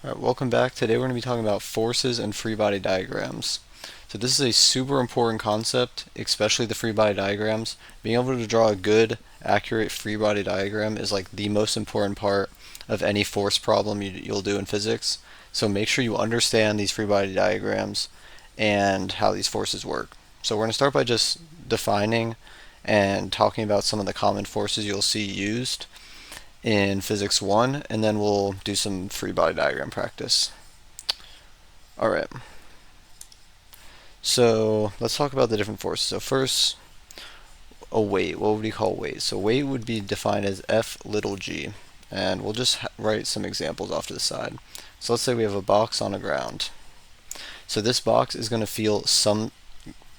Alright, welcome back. Today we're going to be talking about forces and free body diagrams. So this is a super important concept, especially the free body diagrams. Being able to draw a good, accurate free body diagram is like the most important part of any force problem you'll do in physics. So make sure you understand these free body diagrams and how these forces work. So we're going to start by just defining and talking about some of the common forces you'll see used in Physics 1, and then we'll do some free body diagram practice. Alright, so let's talk about the different forces. So first, a weight. What would we call weight? So weight would be defined as F little g, and we'll just write some examples off to the side. So let's say we have a box on the ground. So this box is going to feel some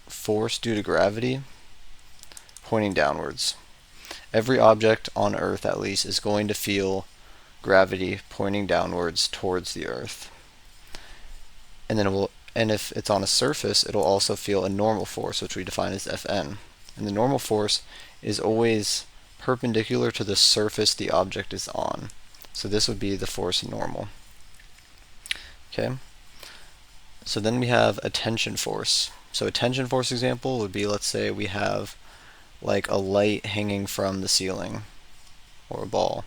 force due to gravity pointing downwards. Every object on Earth, at least, is going to feel gravity pointing downwards towards the Earth. And then if it's on a surface, it'll also feel a normal force, which we define as Fn. And the normal force is always perpendicular to the surface the object is on. So this would be the force normal. Okay. So then we have a tension force. So a tension force example would be, let's say we have like a light hanging from the ceiling or a ball.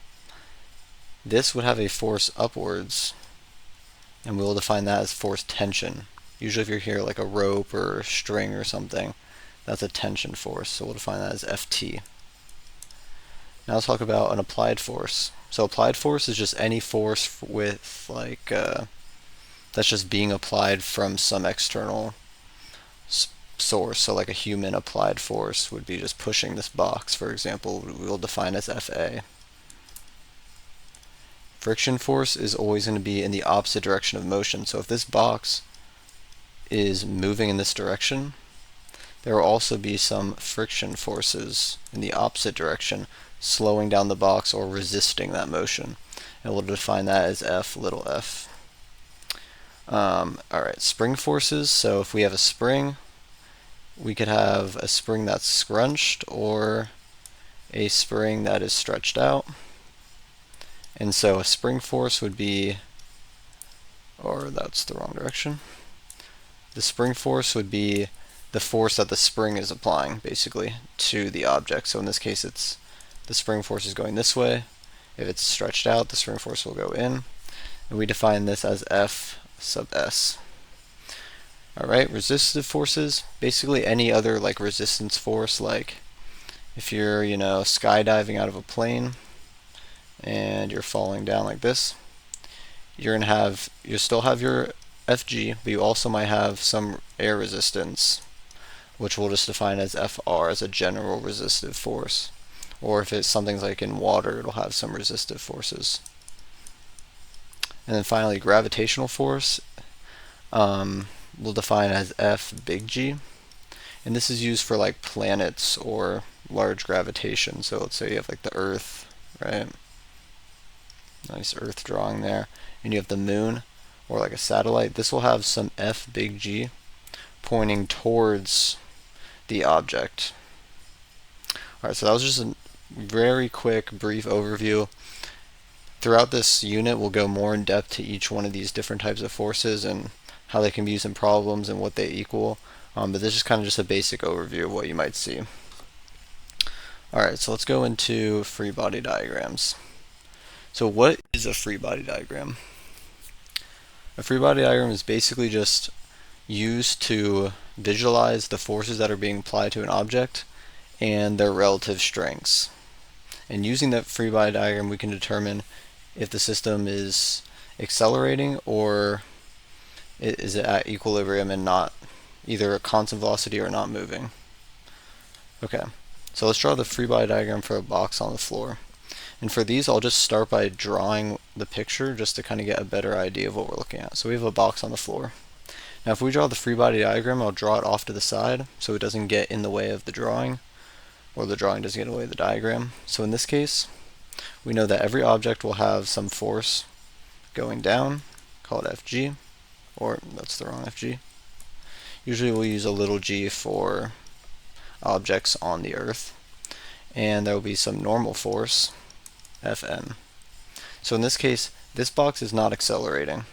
This would have a force upwards, and we'll define that as force tension. Usually if you hear like a rope or a string or something, that's a tension force, so we'll define that as Ft. Now let's talk about an applied force. So applied force is just any force with like that's just being applied from some external source. So like a human applied force would be just pushing this box, for example, we'll define as Fa. Friction force is always going to be in the opposite direction of motion. So if this box is moving in this direction, there will also be some friction forces in the opposite direction, slowing down the box or resisting that motion. And we'll define that as F little f. Alright, spring forces. So if we have a spring, we could have a spring that's scrunched or a spring that is stretched out. And so a spring force would be, or that's the wrong direction. The spring force would be the force that the spring is applying, basically, to the object. So in this case, it's the spring force is going this way. If it's stretched out, the spring force will go in. And we define this as F sub s. Alright, resistive forces, basically any other like resistance force, like if you're, skydiving out of a plane and you're falling down like this, you'll still have your Fg, but you also might have some air resistance, which we'll just define as Fr as a general resistive force. Or if it's something like in water, it'll have some resistive forces. And then finally, gravitational force we'll define as F big G. And this is used for like planets or large gravitation. So let's say you have like the Earth, right? Nice Earth drawing there. And you have the moon or like a satellite. This will have some F big G pointing towards the object. Alright, so that was just a very quick, brief overview. Throughout this unit, we'll go more in depth to each one of these different types of forces and how they can be used in problems and what they equal. But this is kind of just a basic overview of what you might see. Alright, so let's go into free body diagrams. So what is a free body diagram? A free body diagram is basically just used to visualize the forces that are being applied to an object and their relative strengths. And using that free body diagram, we can determine if the system is accelerating or is it at equilibrium and not either a constant velocity or not moving. Okay, so let's draw the free body diagram for a box on the floor. And for these, I'll just start by drawing the picture just to kind of get a better idea of what we're looking at. So we have a box on the floor. Now if we draw the free body diagram, I'll draw it off to the side so it doesn't get in the way of the drawing, or the drawing doesn't get in the way of the diagram. So in this case, we know that every object will have some force going down, call it Fg, or that's the wrong Fg. Usually we'll use a little g for objects on the Earth. And there will be some normal force, Fn. So in this case, this box is not accelerating.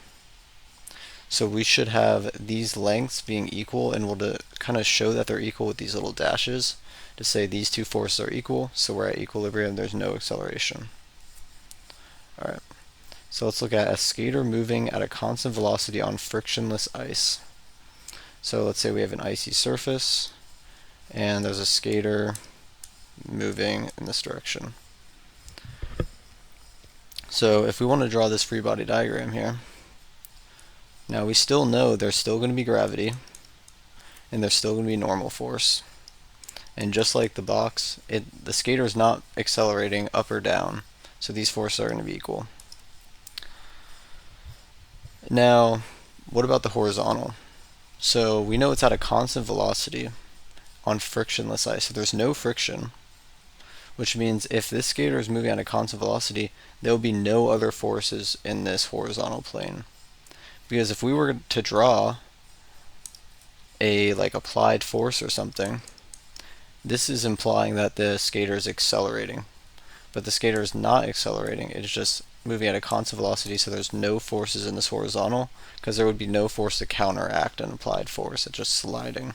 So we should have these lengths being equal, and we'll kind of show that they're equal with these little dashes to say these two forces are equal, so we're at equilibrium, there's no acceleration. Alright, so let's look at a skater moving at a constant velocity on frictionless ice. So let's say we have an icy surface, and there's a skater moving in this direction. So if we want to draw this free body diagram here, now we still know there's still going to be gravity, and there's still going to be normal force. And just like the box, the skater is not accelerating up or down, so these forces are going to be equal. Now, what about the horizontal? So we know it's at a constant velocity on frictionless ice, so there's no friction, which means if this skater is moving at a constant velocity, there will be no other forces in this horizontal plane. Because if we were to draw a applied force or something, this is implying that the skater is accelerating. But the skater is not accelerating, it's just moving at a constant velocity, so there's no forces in this horizontal, because there would be no force to counteract an applied force, it's just sliding.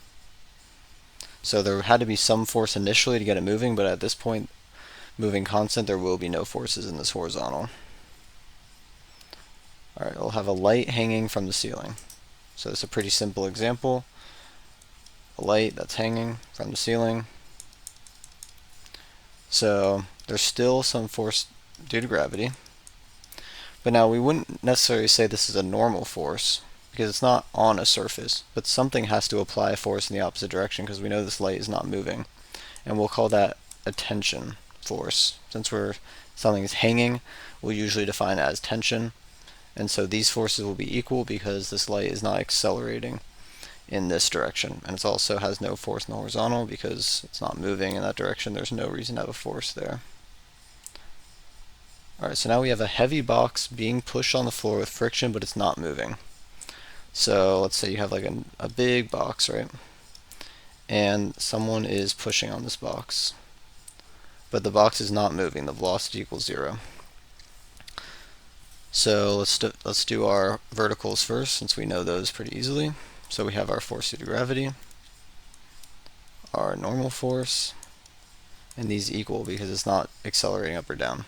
So there had to be some force initially to get it moving, but at this point, moving constant, there will be no forces in this horizontal. Alright, we'll have a light hanging from the ceiling. So it's a pretty simple example. A light that's hanging from the ceiling. So there's still some force due to gravity. But now we wouldn't necessarily say this is a normal force, because it's not on a surface, but something has to apply a force in the opposite direction, because we know this light is not moving. And we'll call that a tension force. Since something is hanging, we'll usually define it as tension. And so these forces will be equal because this light is not accelerating in this direction. And it also has no force in the horizontal because it's not moving in that direction. There's no reason to have a force there. Alright, so now we have a heavy box being pushed on the floor with friction, but it's not moving. So let's say you have a big box, right? And someone is pushing on this box. But the box is not moving. The velocity equals 0. So let's do our verticals first, since we know those pretty easily. So we have our force due to gravity, our normal force, and these equal because it's not accelerating up or down.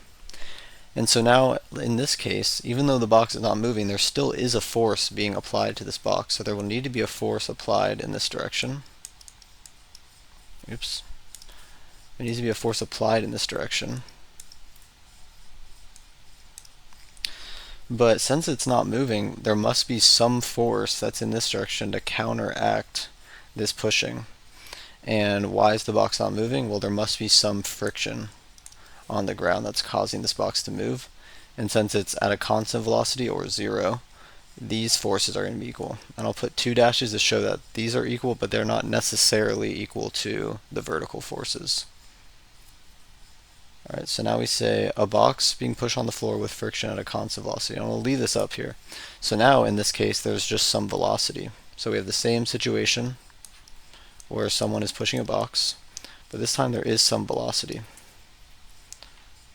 And so now, in this case, even though the box is not moving, there still is a force being applied to this box. So there will need to be a force applied in this direction. Oops. There needs to be a force applied in this direction. But since it's not moving, there must be some force that's in this direction to counteract this pushing. And why is the box not moving? Well, there must be some friction on the ground that's causing this box to move. And since it's at a constant velocity, or 0, these forces are going to be equal. And I'll put 2 dashes to show that these are equal, but they're not necessarily equal to the vertical forces. Alright, so now we say a box being pushed on the floor with friction at a constant velocity. And we'll leave this up here. So now, in this case, there's just some velocity. So we have the same situation where someone is pushing a box, but this time there is some velocity.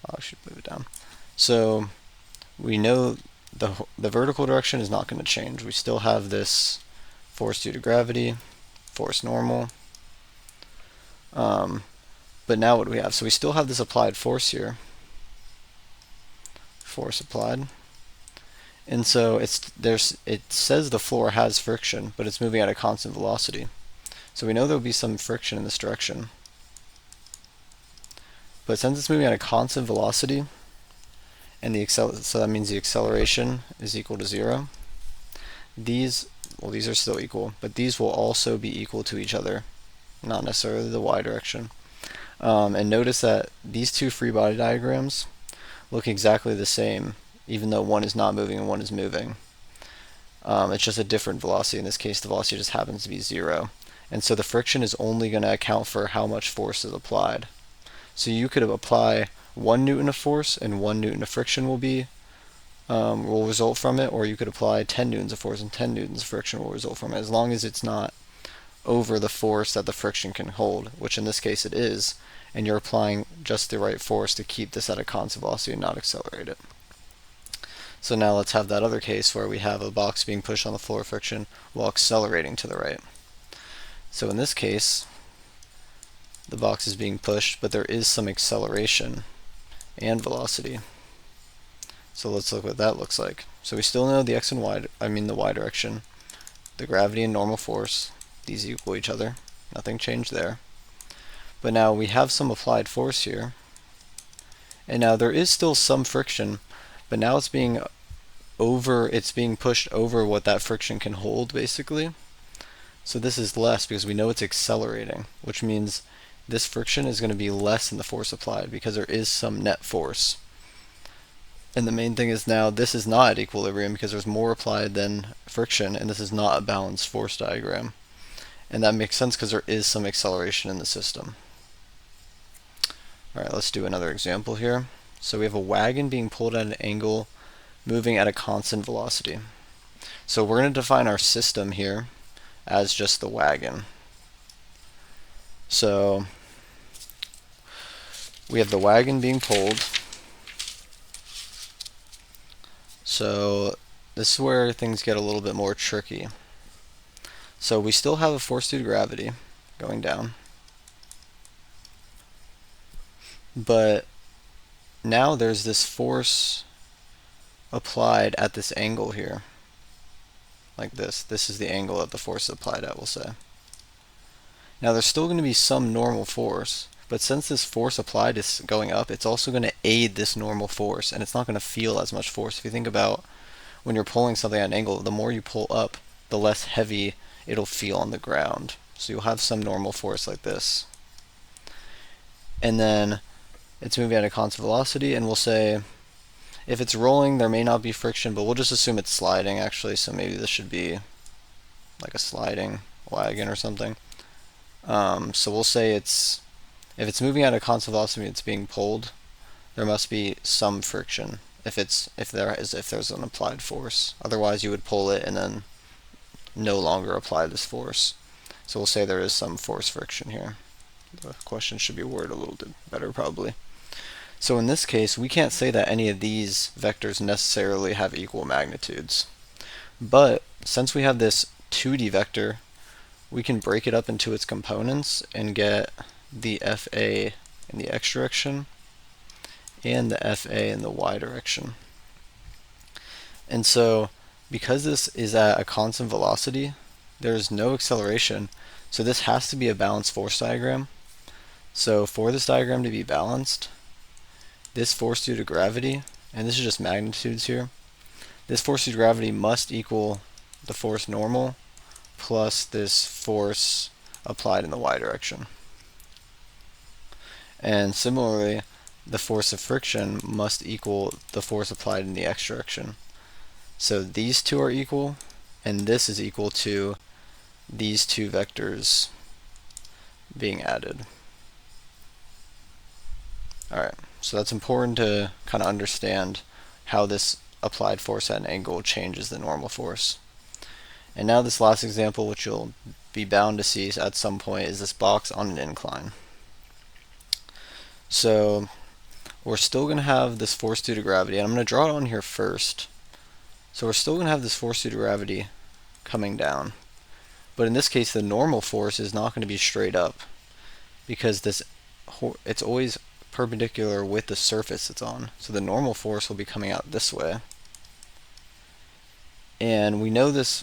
I should move it down. So we know the vertical direction is not going to change. We still have this force due to gravity, force normal. But now what do we have? So we still have this applied force here. Force applied. And so it says the floor has friction, but it's moving at a constant velocity. So we know there will be some friction in this direction. But since it's moving at a constant velocity, and so that means the acceleration is equal to 0, these are still equal, but these will also be equal to each other, not necessarily the y direction. And notice that these two free body diagrams look exactly the same, even though one is not moving and one is moving. It's just a different velocity. In this case, the velocity just happens to be 0. And so the friction is only going to account for how much force is applied. So you could apply 1 Newton of force and 1 Newton of friction will result from it, or you could apply 10 Newtons of force and 10 Newtons of friction will result from it, as long as it's not over the force that the friction can hold, which in this case it is, and you're applying just the right force to keep this at a constant velocity and not accelerate it. So now let's have that other case where we have a box being pushed on the floor of friction while accelerating to the right. So in this case, the box is being pushed, but there is some acceleration and velocity. So let's look what that looks like. So we still know the x and y, the y direction, the gravity and normal force, these equal each other. Nothing changed there. But now we have some applied force here. And now there is still some friction, but now it's being pushed over what that friction can hold, basically. So this is less because we know it's accelerating, which means this friction is going to be less than the force applied because there is some net force. And the main thing is now this is not at equilibrium because there's more applied than friction, and this is not a balanced force diagram. And that makes sense because there is some acceleration in the system. Alright, let's do another example here. So we have a wagon being pulled at an angle, moving at a constant velocity. So we're going to define our system here as just the wagon. So we have the wagon being pulled. So this is where things get a little bit more tricky. So we still have a force due to gravity going down. But now there's this force applied at this angle here. Like this. This is the angle that the force is applied at, we'll say. Now there's still going to be some normal force, but since this force applied is going up, it's also going to aid this normal force, and it's not going to feel as much force. If you think about when you're pulling something at an angle, the more you pull up, the less heavy it'll feel on the ground. So you'll have some normal force like this. And then it's moving at a constant velocity, and we'll say if it's rolling there may not be friction, but we'll just assume it's sliding actually, so maybe this should be like a sliding wagon or something. So we'll say if it's moving at a constant velocity, it's being pulled, there must be some friction if there's an applied force. Otherwise you would pull it and then no longer apply this force. So we'll say there is some force friction here. The question should be worded a little bit better probably. So in this case, we can't say that any of these vectors necessarily have equal magnitudes. But since we have this 2D vector, we can break it up into its components and get the FA in the x direction and the FA in the y direction. And so because this is at a constant velocity, there's no acceleration, so this has to be a balanced force diagram. So for this diagram to be balanced, this force due to gravity, and this is just magnitudes here, this force due to gravity must equal the force normal plus this force applied in the y direction. And similarly, the force of friction must equal the force applied in the x direction. So these two are equal, and this is equal to these two vectors being added. Alright, so that's important to kind of understand how this applied force at an angle changes the normal force. And now this last example, which you'll be bound to see at some point, is this box on an incline. So we're still going to have this force due to gravity, and I'm going to draw it on here first. So we're still going to have this force due to gravity coming down. But in this case, the normal force is not going to be straight up because it's always perpendicular with the surface it's on. So the normal force will be coming out this way. And we know this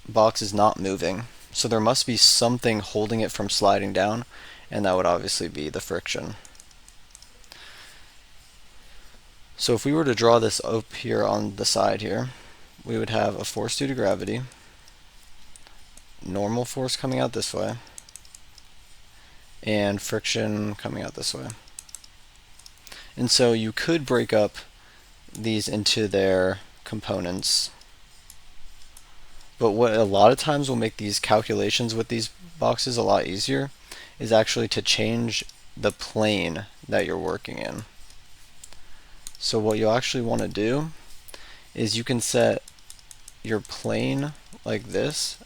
box is not moving, so there must be something holding it from sliding down, and that would obviously be the friction. So if we were to draw this up here on the side here, we would have a force due to gravity, normal force coming out this way, and friction coming out this way. And so you could break up these into their components, but what a lot of times will make these calculations with these boxes a lot easier is actually to change the plane that you're working in. So what you'll actually want to do is you can set your plane like this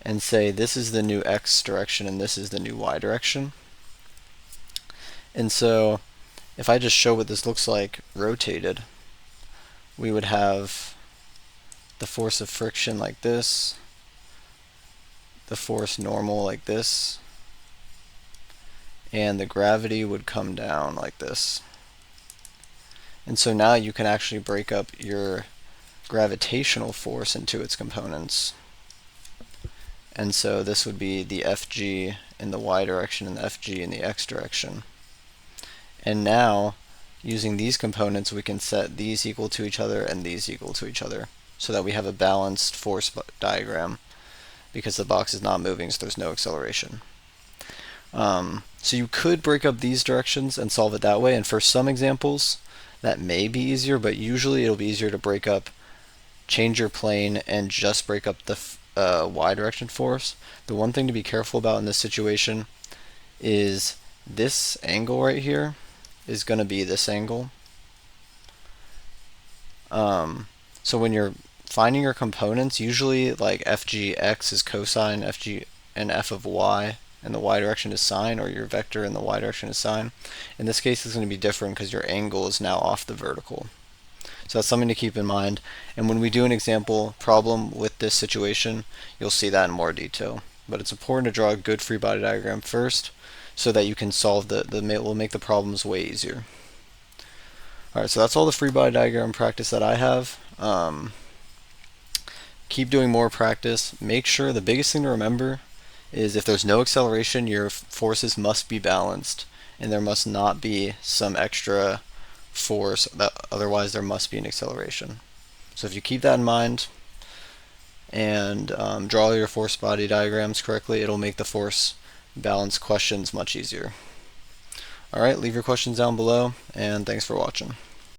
and say this is the new x direction and this is the new y direction. And so if I just show what this looks like rotated, we would have the force of friction like this, the force normal like this, and the gravity would come down like this. And so now you can actually break up your gravitational force into its components. And so this would be the Fg in the y direction and the Fg in the x direction. And now, using these components, we can set these equal to each other and these equal to each other, so that we have a balanced force diagram, because the box is not moving, so there's no acceleration. So you could break up these directions and solve it that way, and for some examples that may be easier, but usually it'll be easier to break up, change your plane, and just break up the y direction force. The one thing to be careful about in this situation is this angle right here is going to be this angle. So when you're finding your components, usually like FGX is cosine, FG and F of y in the y direction is sine, or your vector in the y direction is sine. In this case, it's going to be different because your angle is now off the vertical. So that's something to keep in mind. And when we do an example problem with this situation, you'll see that in more detail. But it's important to draw a good free body diagram first, so that you can solve will make the problems way easier. Alright, so that's all the free body diagram practice that I have. Keep doing more practice. Make sure, the biggest thing to remember is if there's no acceleration, your forces must be balanced, and there must not be some extra force, otherwise there must be an acceleration. So if you keep that in mind and draw your force body diagrams correctly, it'll make the force balance questions much easier. Alright, leave your questions down below, and thanks for watching.